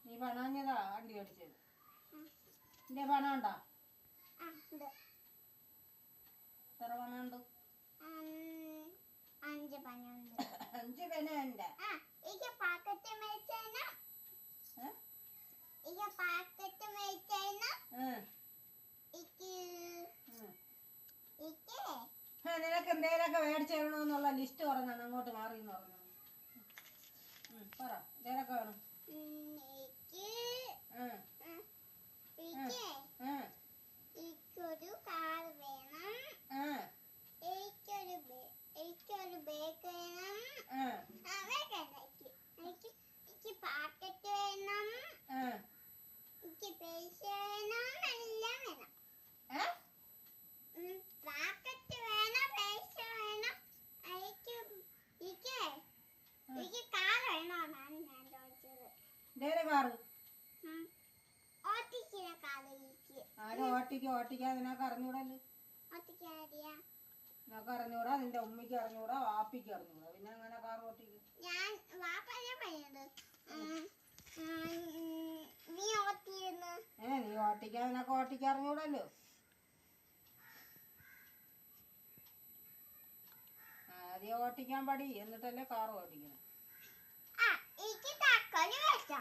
നീ പണഞ്ഞതാ വണ്ടി മേടിച്ചത്. നിന്റെ പണം ഉണ്ടോ? എത്ര പണമുണ്ട്? 5 പണമുണ്ട്. 5 പണമുണ്ട്. നിനക്ക് എന്തേലൊക്കെ മേടിച്ചു തരണമെന്നുള്ള ലിസ്റ്റ് പറഞ്ഞാണ് അങ്ങോട്ട് മാറി എന്ന് പറഞ്ഞു. പറ എന്തേലൊക്കെ വേണം. എനിക്കൊരു കാർ വേണം. എനിക്കൊരു ബേക്ക് വേണം. എനിക്ക് പാക്കറ്റ് വേണം. എനിക്ക് പൈസ വേണം. എല്ലാം വേണം. പാക്കറ്റ് വേണം, പൈസ വേണം. എനിക്ക് കാർ വേണമെന്നാണ് ഞാൻ ചോദിച്ചത്. കാറ് ഓട്ടിക്കുന്ന കാർ എനിക്ക്. ആരും ഓട്ടിക്കാതെ നിനക്ക് അറിഞ്ഞൂടല്ലോ. നിനക്ക് അറിഞ്ഞൂടാ, നിന്റെ ഉമ്മയ്ക്ക് അറിഞ്ഞൂടാ, വാപ്പിക്ക് അറിഞ്ഞൂടാ, പിന്നെ അങ്ങനെ കാർ ഓട്ടിക്കും? ഞാൻ വാപ്പനെ പണിയത്. നീ ഓട്ടിയിരുന്നു. നീ ഓട്ടിക്കാതെ നിനക്ക് ഓട്ടിക്കാൻ അറിഞ്ഞൂടല്ലോ. ആദ്യം ഓട്ടിക്കാൻ പഠി, എന്നിട്ടല്ലേ കാർ ഓട്ടിക്കണം. എനിക്ക് തക്കോല് വെച്ചോ.